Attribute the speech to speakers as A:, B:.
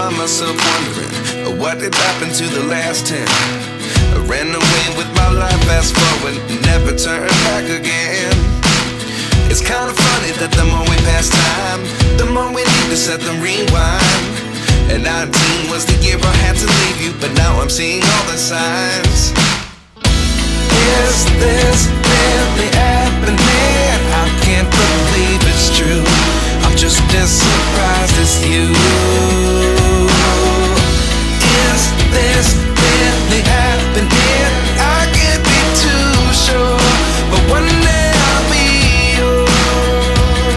A: find myself wondering, what did happen to the last 10? I ran away with my life, fast forward, never turn back again. It's kinda funny that the more we pass time, the more we need to set them rewind. And 19 was the year I had to leave you, but now I'm seeing all the signs. Is this really happening? I can't believe it's true. I'm just as surprised as you.